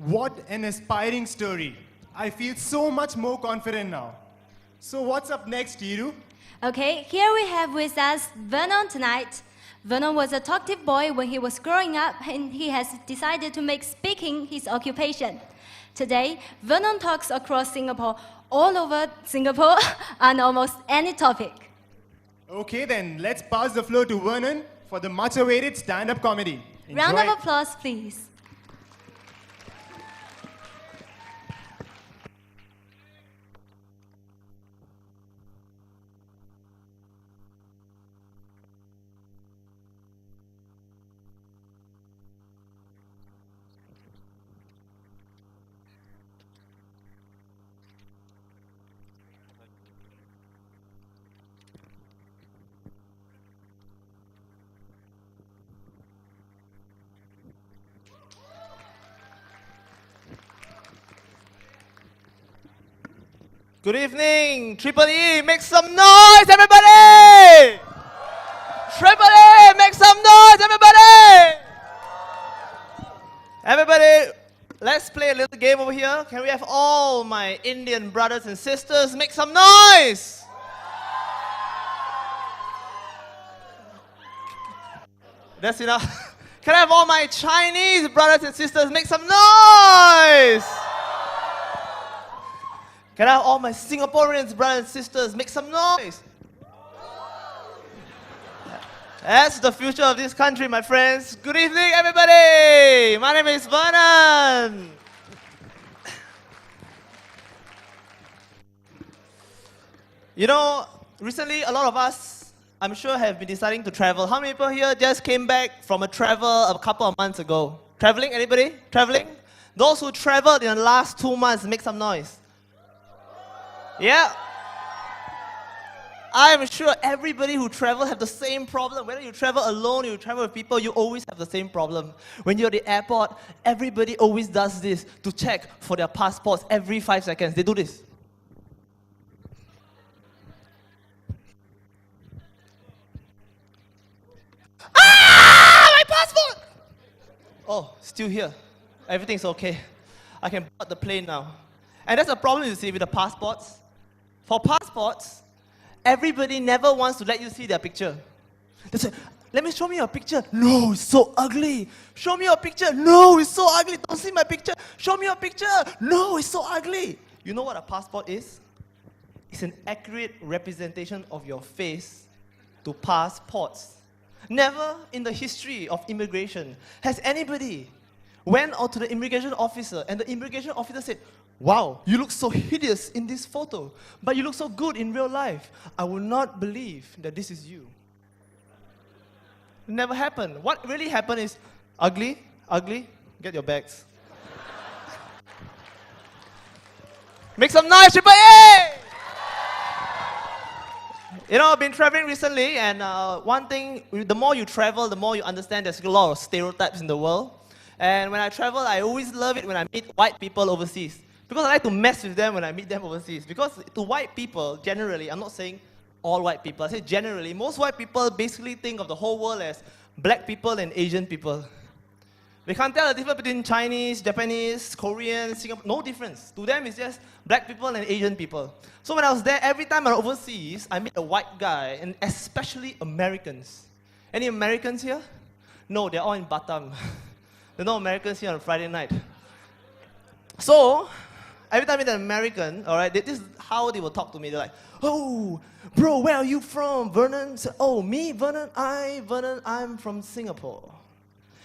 What an inspiring story. I feel so much more confident now. So what's up next, Tiru? Okay, here we have with us Vernon tonight. Vernon was a talkative boy when he was growing up, and he has decided to make speaking his occupation. Today, Vernon talks across Singapore, all over Singapore, on almost any topic. Okay then, let's pass the floor to Vernon for the much-awaited stand-up comedy. Enjoy. Round of applause, please. Good evening, Triple E, make some noise, everybody! Triple E, make some noise, everybody! Everybody, let's play a little game over here. Can we have all my Indian brothers and sisters make some noise? That's enough. Can I have all my Chinese brothers and sisters make some noise? Can I have all my Singaporeans, brothers and sisters, make some noise? That's the future of this country, my friends. Good evening, everybody. My name is Vernon. You know, recently a lot of us, I'm sure, have been deciding to travel. How many people here just came back from a travel a couple of months ago? Traveling, anybody? Traveling? Those who traveled in the last 2 months, make some noise. Yeah. I'm sure everybody who travels have the same problem. Whether you travel alone or you travel with people, you always have the same problem. When you're at the airport, everybody always does this to check for their passports every 5 seconds. They do this. Ah! My passport! Oh, still here. Everything's okay. I can board the plane now. And that's a problem, you see, with the passports. For passports, everybody never wants to let you see their picture. They say, let me show me your picture. No, it's so ugly. Show me your picture. No, it's so ugly. Don't see my picture. Show me your picture. No, it's so ugly. You know what a passport is? It's an accurate representation of your face to passports. Never in the history of immigration has anybody went out to the immigration officer and the immigration officer said, wow, you look so hideous in this photo, but you look so good in real life. I will not believe that this is you. It never happened. What really happened is, ugly, get your bags. Make some noise, Triple A! You know, I've been traveling recently, and one thing, the more you travel, the more you understand there's a lot of stereotypes in the world. And when I travel, I always love it when I meet white people overseas. Because I like to mess with them when I meet them overseas. Because to white people, generally, I'm not saying all white people, I say generally, most white people basically think of the whole world as black people and Asian people. They can't tell the difference between Chinese, Japanese, Korean, Singapore, no difference. To them, it's just black people and Asian people. So when I was there, every time I was overseas, I meet a white guy, and especially Americans. Any Americans here? No, they're all in Batam. There are no Americans here on Friday night. So, every time I meet an American, all right, this is how they will talk to me. They're like, oh, bro, where are you from, Vernon? So, oh, me, Vernon, I'm from Singapore.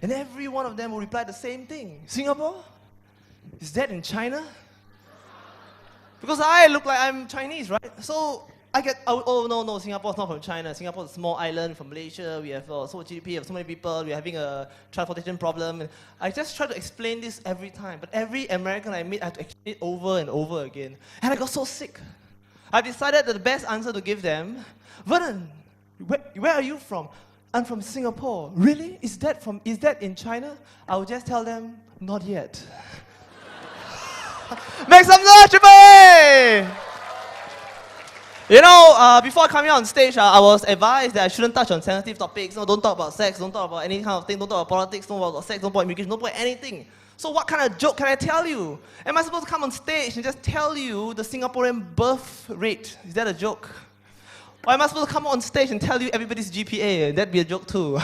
And every one of them will reply the same thing. Singapore? Is that in China? Because I look like I'm Chinese, right? So I get, oh no, Singapore's not from China. Singapore's a small island from Malaysia. We have so much GDP, we have so many people. We're having a transportation problem. And I just try to explain this every time. But every American I meet, I have to explain it over and over again. And I got so sick. I've decided that the best answer to give them, Vernon, where are you from? I'm from Singapore. Really? Is that in China? I will just tell them, not yet. Make some noise, Triple A! You know, before coming on stage, I was advised that I shouldn't touch on sensitive topics. No, don't talk about sex, don't talk about any kind of thing, don't talk about politics, don't talk about sex, don't talk about immigration, don't talk about anything. So what kind of joke can I tell you? Am I supposed to come on stage and just tell you the Singaporean birth rate? Is that a joke? Or am I supposed to come on stage and tell you everybody's GPA? That'd be a joke too.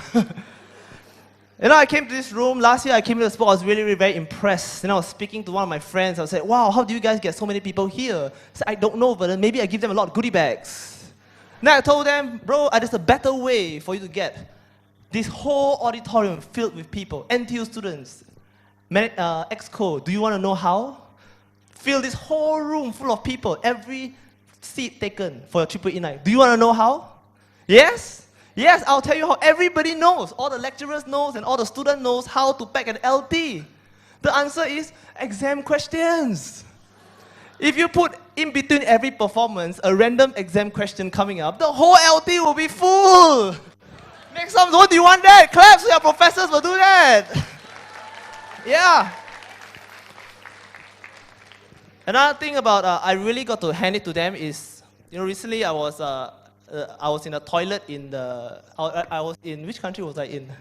You know, I came to this room, last year I came to the spot, I was really, really very impressed. And I was speaking to one of my friends, I said, wow, how do you guys get so many people here? I said, I don't know, but maybe I give them a lot of goodie bags. Then I told them, bro, there's a better way for you to get this whole auditorium filled with people, NTU students, Exco, do you want to know how? Fill this whole room full of people, every seat taken for your EEE night. Do you want to know how? Yes? Yes, I'll tell you how. Everybody knows. All the lecturers knows and all the students knows how to pack an LT. The answer is exam questions. If you put in between every performance a random exam question coming up, the whole LT will be full. Next time, don't you want that? Clap so your professors will do that. Yeah. Another thing about I really got to hand it to them is, you know, recently I was in a toilet in the, I was in, which country was I in?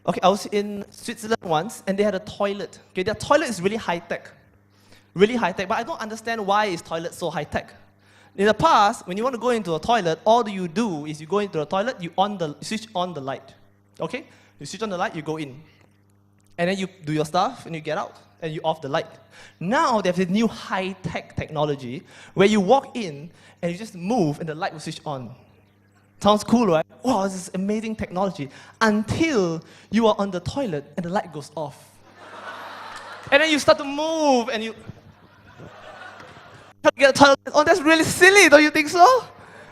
Okay, I was in Switzerland once, and they had a toilet. Okay, their toilet is really high-tech. Really high-tech, but I don't understand why is toilet so high-tech. In the past, when you want to go into a toilet, all you do is you go into the toilet, you switch on the light. Okay? You switch on the light, you go in. And then you do your stuff, and you get out, and you off the light. Now, they have this new high-tech technology where you walk in, and you just move, and the light will switch on. Sounds cool, right? Wow, this is amazing technology. Until you are on the toilet, and the light goes off. And then you start to move, and you try to get the toilet. Oh, that's really silly, don't you think so?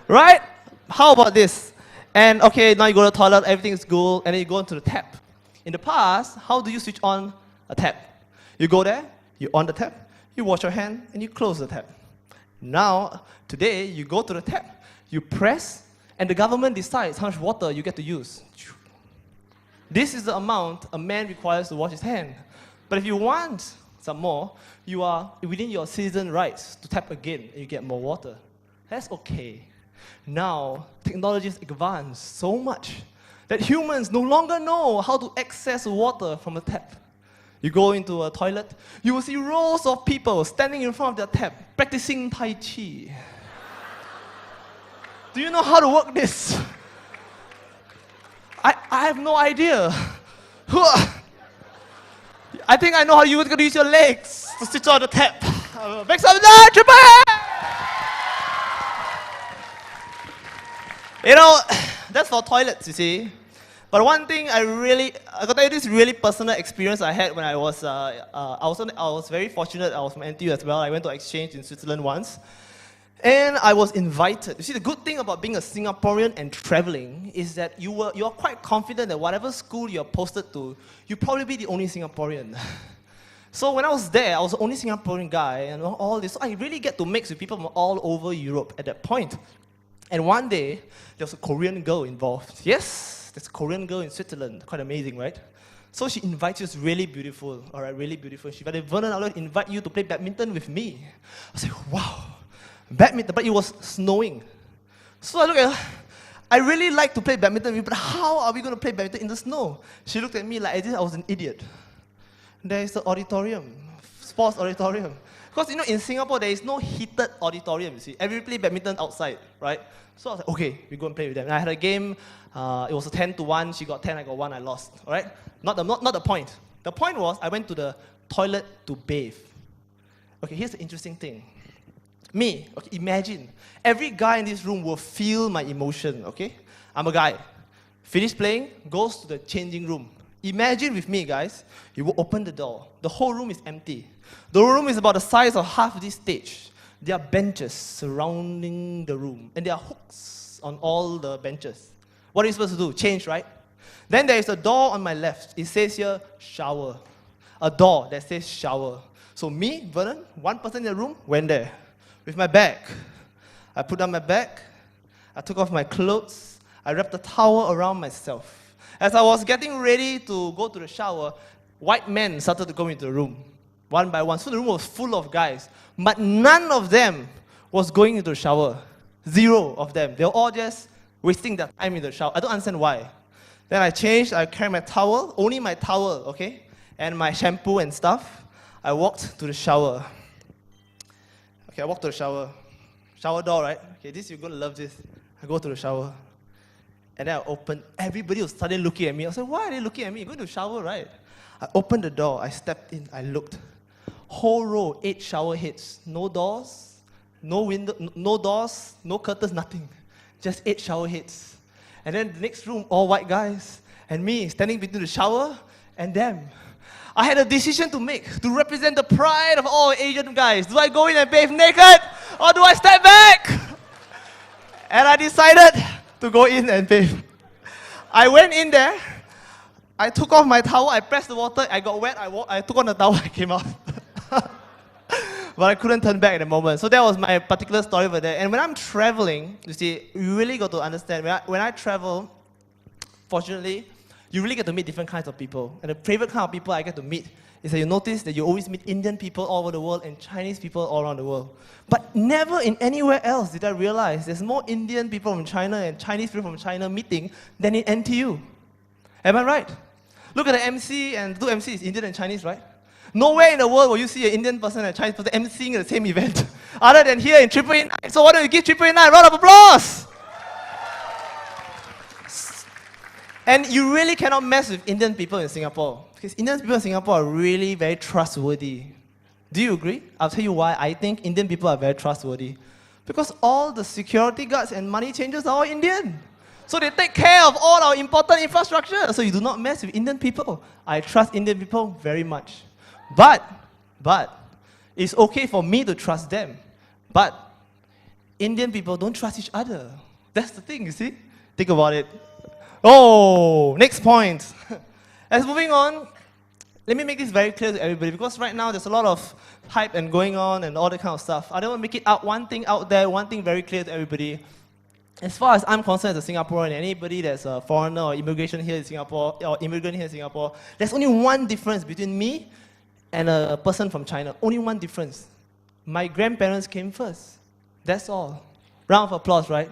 Right? How about this? And okay, now you go to the toilet, everything is good, and then you go into the tap. In the past, how do you switch on a tap? You go there, you on the tap, you wash your hand, and you close the tap. Now, today, you go to the tap, you press, and the government decides how much water you get to use. This is the amount a man requires to wash his hand. But if you want some more, you are within your citizen rights to tap again, and you get more water. That's okay. Now, technology has advanced so much that humans no longer know how to access water from a tap. You go into a toilet, you will see rows of people standing in front of their tap, practicing Tai Chi. Do you know how to work this? I have no idea. I think I know how you're going to use your legs to switch on the tap. Make some noise, Japan! You know, that's for toilets, you see. But one thing I got to tell you this really personal experience I had when I was very fortunate. I was from NTU as well. I went to exchange in Switzerland once. And I was invited. You see, the good thing about being a Singaporean and traveling is that you are quite confident that whatever school you're posted to, you'll probably be the only Singaporean. So when I was there, I was the only Singaporean guy and all this. So I really get to mix with people from all over Europe at that point. And one day, there was a Korean girl involved. Yes, there's a Korean girl in Switzerland. Quite amazing, right? So she invites you, it's really beautiful. All right, really beautiful. She invited Vernon, I'd like to invite you to play badminton with me. I was like, wow. Badminton, but it was snowing. So I look at her, I really like to play badminton, but how are we going to play badminton in the snow? She looked at me like as if I was an idiot. There is the auditorium, sports auditorium. Because you know, in Singapore, there is no heated auditorium, you see. Everybody play badminton outside, right? So I was like, okay, we go and play with them. And I had a game, it was a 10-1, she got 10, I got 1, I lost, all right? Not the point. The point was, I went to the toilet to bathe. Okay, here's the interesting thing. Me, okay, imagine, every guy in this room will feel my emotion, okay? I'm a guy. Finish playing, goes to the changing room. Imagine with me, guys, you will open the door. The whole room is empty. The room is about the size of half this stage. There are benches surrounding the room, and there are hooks on all the benches. What are you supposed to do? Change, right? Then there is a door on my left. It says here, shower. A door that says shower. So me, Vernon, one person in the room, went there. With my bag. I put down my bag, I took off my clothes, I wrapped a towel around myself. As I was getting ready to go to the shower, white men started to go into the room, one by one. So the room was full of guys, but none of them was going into the shower. Zero of them. They're all just wasting their time in the shower. I don't understand why. Then I changed, I carried my towel, only my towel, okay? And my shampoo and stuff. I walked to the shower. Okay, I walked to the shower. Shower door, right? Okay, you're gonna love this. I go to the shower. And then I opened, everybody was suddenly looking at me. I was like, why are they looking at me? You're going to shower, right? I opened the door, I stepped in, I looked. Whole row, 8 shower heads. No doors, no window, no doors, no curtains, nothing. Just 8 shower heads. And then the next room, all white guys. And me, standing between the shower and them. I had a decision to make to represent the pride of all Asian guys. Do I go in and bathe naked? Or do I step back? And I decided to go in and bathe. I went in there, I took off my towel, I pressed the water, I got wet, I took on the towel, I came out. But I couldn't turn back at the moment. So that was my particular story over there. And when I'm traveling, you see, you really got to understand, when I travel, fortunately, you really get to meet different kinds of people. And the favorite kind of people I get to meet is that you notice that you always meet Indian people all over the world and Chinese people all around the world. But never in anywhere else did I realize there's more Indian people from China and Chinese people from China meeting than in NTU. Am I right? Look at the MC and 2 MCs, Indian and Chinese, right? Nowhere in the world will you see an Indian person and a Chinese person emceeing the same event, other than here in EEE. So why don't you give EEE a round of applause? And you really cannot mess with Indian people in Singapore, because Indian people in Singapore are really very trustworthy. Do you agree? I'll tell you why I think Indian people are very trustworthy. Because all the security guards and money changers are all Indian. So they take care of all our important infrastructure. So you do not mess with Indian people. I trust Indian people very much. But, it's okay for me to trust them. But Indian people don't trust each other. That's the thing, you see? Think about it. Oh, next point. As moving on, let me make this very clear to everybody, because right now there's a lot of hype and going on and all that kind of stuff. I don't want to make it out one thing out there, one thing very clear to everybody. As far as I'm concerned as a Singaporean, anybody that's a foreigner or immigration here in Singapore, or immigrant here in Singapore, there's only one difference between me and a person from China. Only one difference. My grandparents came first. That's all. Round of applause, right?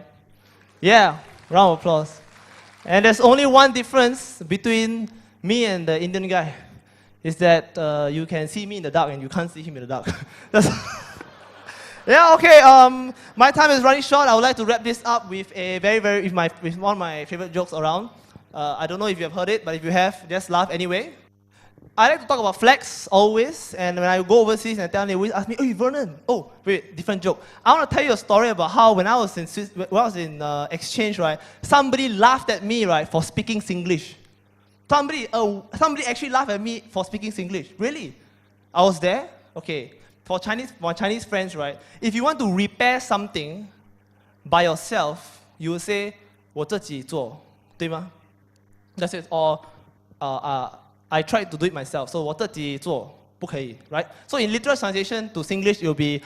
Yeah, round of applause. And there's only one difference between me and the Indian guy, is that you can see me in the dark and you can't see him in the dark. Yeah, okay, my time is running short. I would like to wrap this up with a with one of my favorite jokes around. I don't know if you have heard it, but if you have, just laugh anyway. I like to talk about flags always, and when I go overseas and tell them, they always ask me, "Oh, Vernon." Oh, wait, different joke. I want to tell you a story about how when I was in exchange, right, somebody laughed at me, right, for speaking Singlish. Somebody actually laughed at me for speaking Singlish. Really? I was there. Okay, for Chinese friends, right, if you want to repair something by yourself, you will say 我自己做，对吗? That's it. Or I tried to do it myself, so 我自己做，不可以, right? So in literal translation to Singlish, it will be,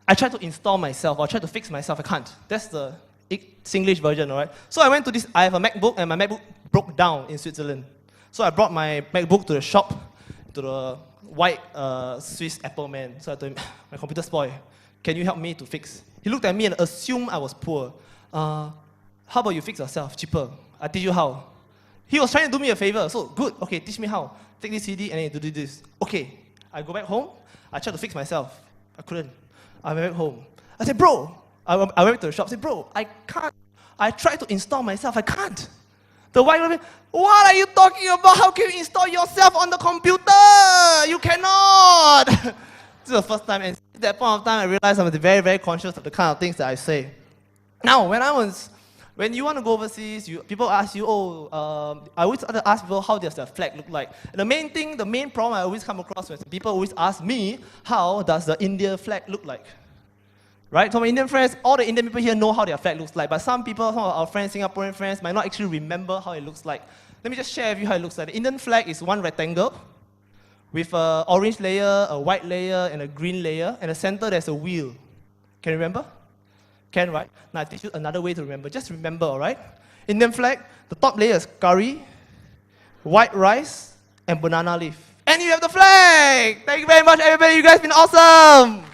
I tried to install myself, or try to fix myself, I can't. That's the Singlish version, alright? So I went to I have a MacBook, and my MacBook broke down in Switzerland. So I brought my MacBook to the shop, to the white Swiss Apple man. So I told him, my computer spoiled, can you help me to fix? He looked at me and assumed I was poor. How about you fix yourself, cheaper? I teach you how. He was trying to do me a favor, so good, okay, teach me how. Take this CD and then you do this. Okay, I go back home, I tried to fix myself. I couldn't. I went back home. I said, bro, I went to the shop, I said, bro, I can't. I tried to install myself, I can't. The white woman, what are you talking about? How can you install yourself on the computer? You cannot. This is the first time, and at that point of time, I realized I was very, very conscious of the kind of things that I say. Now, when you want to go overseas, people ask you, I always ask people, how does their flag look like? And the main problem I always come across when people always ask me, how does the India flag look like? Right? So my Indian friends, all the Indian people here know how their flag looks like, but some people, some of our friends, Singaporean friends, might not actually remember how it looks like. Let me just share with you how it looks like. The Indian flag is one rectangle with an orange layer, a white layer, and a green layer, and the center there's a wheel. Can you remember? Can, right? Now I teach you another way to remember. Just remember, all right? Indian flag, the top layer is curry, white rice, and banana leaf. And you have the flag! Thank you very much, everybody. You guys have been awesome!